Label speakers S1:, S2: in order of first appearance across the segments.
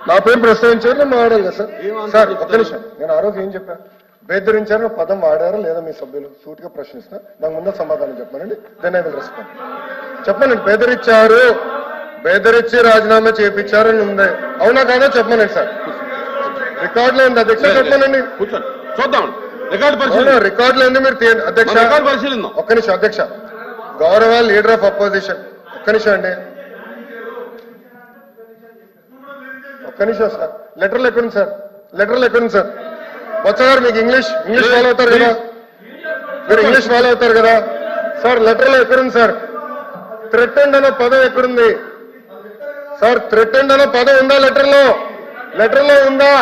S1: నా పేరు ప్రస్తావించారు, నేను మాట్లాడాలి కదా సార్. సార్ ఒక్క నిమిషం, నేను ఆ రోజు ఏం చెప్పాను? బెదిరించారు పదం వాడారా లేదా మీ సభ్యులు? సూటిగా ప్రశ్నిస్తా, నాకు ముందు సమాధానం చెప్పానండి. Then I will respond. చెప్పండి, బెదిరించారు, బెదిరించి రాజీనామా చేయించారని ఉంది, అవునా కాదా చెప్పమనండి సార్. రికార్డులో ఉంది అధ్యక్ష, చెప్పమనండి.
S2: చూద్దాం
S1: రికార్డులో ఉంది, మీరు అధ్యక్ష ఒక్క నిమిషం అధ్యక్ష. గౌరవ లీడర్ ఆఫ్ అపోజిషన్, ఒక్క నిమిషం అండి, ఒక్క నిమిషం సార్. లెటర్లు ఎక్కడుంది సార్? లెటర్లు ఎక్కడుంది సార్? బొత్స గారు మీకు ఇంగ్లీష్ ఫాలో అవుతారు కదా, మీరు ఇంగ్లీష్ ఫాలో అవుతారు కదా సార్. లెటర్లో ఎక్కడుంది సార్? థ్రెటెండ్ అనే పదం ఎక్కడుంది సార్? థ్రెటెండ్ అనే పదం ఉందా లెటర్లో? లెటర్లో ఉందా?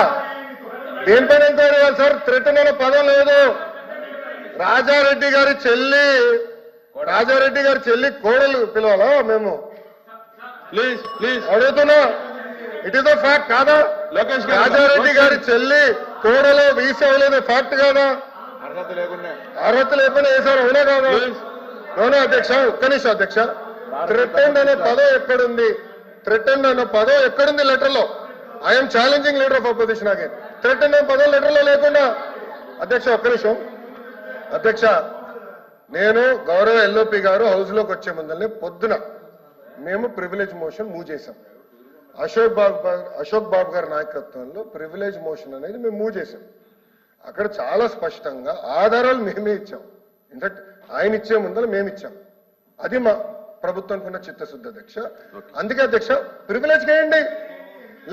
S1: దేనిపైన ఎంక్వైరీ చేయాలి సార్? థ్రెటెండ్ అనే పదం లేదు. రాజారెడ్డి గారి చెల్లి కోడలు పిలవాలా మేము?
S2: ప్లీజ్ ప్లీజ్
S1: అడుగుతున్నా, ఇట్ ఈస్ ద ఫ్యాక్ట్ కాదా? రాజారెడ్డి గారి చెల్లి కోడలో వీసీ అవ్వలేదు, ఫ్యాక్ట్ కాదా? అర్హత లేకుండా వేశారు, అవునా కాదా? అవునా అధ్యక్ష? ఒక్క నిమిషం అధ్యక్ష. థ్రెటెండ్ అనే పదం ఎక్కడుంది? థ్రెటెండ్ అనే పదం ఎక్కడుంది లెటర్ లో? I'm challenging leader of opposition again. Threatened అనే పదం లెటర్ లో లేకుండా. అధ్యక్ష ఒక్క నిమిషం అధ్యక్ష, నేను గౌరవ ఎల్ఓపి గారు హౌస్ లోకి వచ్చే ముందల్ని పొద్దున మేము ప్రివిలేజ్ మోషన్ మూవ్ చేశాం. అశోక్ బాబు గారి నాయకత్వంలో ప్రివిలేజ్ మోషన్ అనేది మేము మూవ్ చేశాం. అక్కడ చాలా స్పష్టంగా ఆధారాలు మేమే ఇచ్చాం. ఇన్ఫాక్ట్ ఆయన ఇచ్చే ముందర మేము ఇచ్చాం. అది మా ప్రభుత్వానికి ఉన్న చిత్తశుద్ధి అధ్యక్ష. అందుకే అధ్యక్ష ప్రివిలేజ్ చేయండి,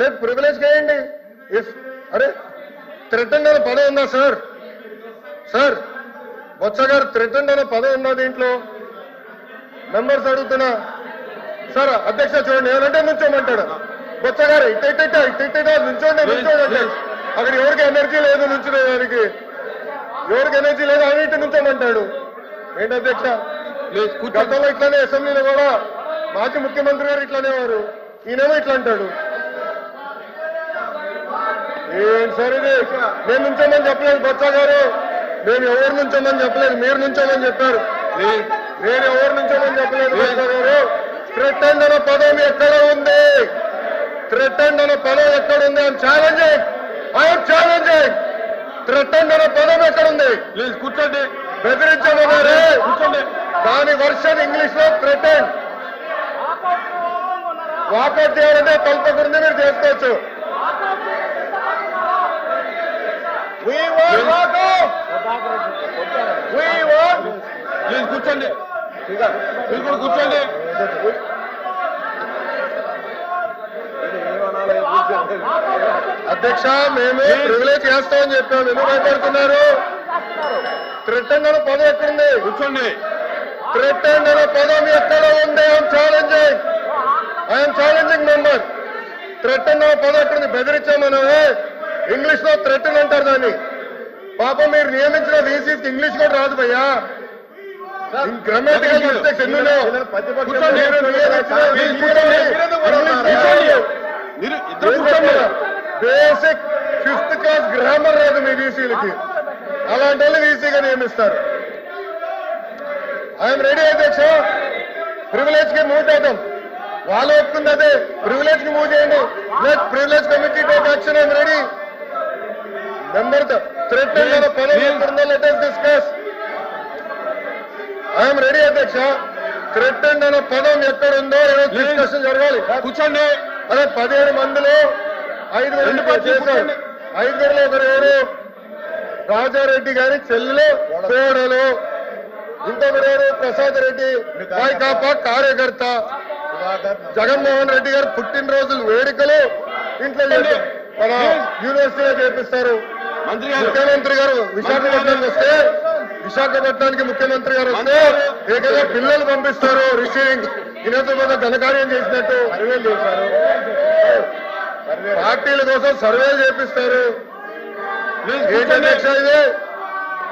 S1: లేదు ప్రివిలేజ్ చేయండి. అరే థ్రెటెండ్ అనే పదం ఉందా సార్? సార్ బొత్స గారు థ్రెటెండ్ అనే పదం ఉందా దీంట్లో? మెంబర్స్ అడుగుతున్నా సార్. అధ్యక్ష చూడండి, ఏమంటే నుంచోమంటాడు బొత్స గారు, నుంచోండి అక్కడ ఎవరికి ఎనర్జీ లేదు నుంచునేదానికి, ఎవరికి ఎనర్జీ లేదు ఆయన ఇంటి నుంచోమంటాడు. ఏంటి అధ్యక్ష? గతంలో ఇట్లానే అసెంబ్లీలో కూడా మాజీ ముఖ్యమంత్రి గారు ఇట్లానే వారు, ఈయనేమో ఇట్లా అంటాడు. ఏంటి సార్ ఇది? నేను నుంచోమని చెప్పలేదు బొత్స గారు, మేము ఎవరు నుంచోమని చెప్పలేదు, మీరు నుంచోమని చెప్పారు. నేను ఎవరు నుంచోమని చెప్పలేదు బొత్స గారు. థ్రెటెండ్ అనే పదం ఎక్కడ ఉంది? థ్రెటెండ్ అనే పదం ఎక్కడుంది? I'm challenging. థ్రెటెండ్ అనే పదం ఎక్కడుంది?
S2: ప్లీజ్ కూర్చోండి.
S1: బెదిరించమన్నారే, దాని వర్షన్ ఇంగ్లీష్ లో థ్రెటెండ్. వాకౌట్ చేయాలంటే తలపకుండా మీరు చేసుకోవచ్చు.
S2: ప్లీజ్ కూర్చోండి, మీరు కూడా కూర్చోండి.
S1: అధ్యక్ష మేము ప్రివిలేజ్ చేస్తామని చెప్పాము, ఎందుకు భయపడుతున్నారు? థ్రెటెండ్ అనే పదం ఎక్కడుంది?
S2: కూర్చోండి.
S1: థ్రెటెండ్ అనే పదం ఎక్కడ ఉంది? I'm challenging member. థ్రెటెండ్ అనే పదం ఎక్కడుంది? బెదిరించామనే ఇంగ్లీష్ లో థ్రెటెండ్ అంటారు దాన్ని. పాపం మీరు నియమించిన వీసీకి ఇంగ్లీష్ కూడా రాదు భయ్యా. గ్రామటికల్ మిస్టేక్స్ ఎన్నో. బేసిక్ 5th క్లాస్ గ్రామర్ రాదు మీ వీసీలకి, అలాంటి వాళ్ళు వీసీగా నియమిస్తారు. ఐఎమ్ రెడీ అధ్యక్ష, ప్రివిలేజ్ కి మూవ్ చేద్దాం. వాళ్ళు ఒప్పుకుంది అదే, ప్రివిలేజ్ కి మూవ్ చేయండి. Let privilege committee take action. I'm ready. Member threatened అనే పదం ఎక్కడుందో let us discuss. I'm ready అధ్యక్ష. థ్రెటెండ్ అనే పదం ఎక్కడుందో డిస్కషన్ జరగాలి.
S2: కూర్చోండి.
S1: అదే 17 మందిలో 5 చేశారు. 5లో ఒకరు ఎవరు? రాజారెడ్డి గారి చెల్లెలు కోడలు. ఇంకొకరు ఎవరు? ప్రసాద్ రెడ్డి వైకాపా కార్యకర్త. జగన్మోహన్ రెడ్డి గారు పుట్టినరోజులు వేడుకలు ఇంట్లో మన యూనివర్సిటీలో చేపిస్తారు. ముఖ్యమంత్రి గారు విశాఖపట్నానికి వస్తే, విశాఖపట్నానికి ముఖ్యమంత్రి గారు వస్తే ఏకంగా పిల్లలు పంపిస్తారు రిసీవింగ్. ఈయనతో పెద్ద ఘనకార్యం చేసినట్టు సర్వేలు చేశారు. పార్టీల కోసం సర్వేలు చేపిస్తారు. ఏంటి అధ్యక్ష ఇది?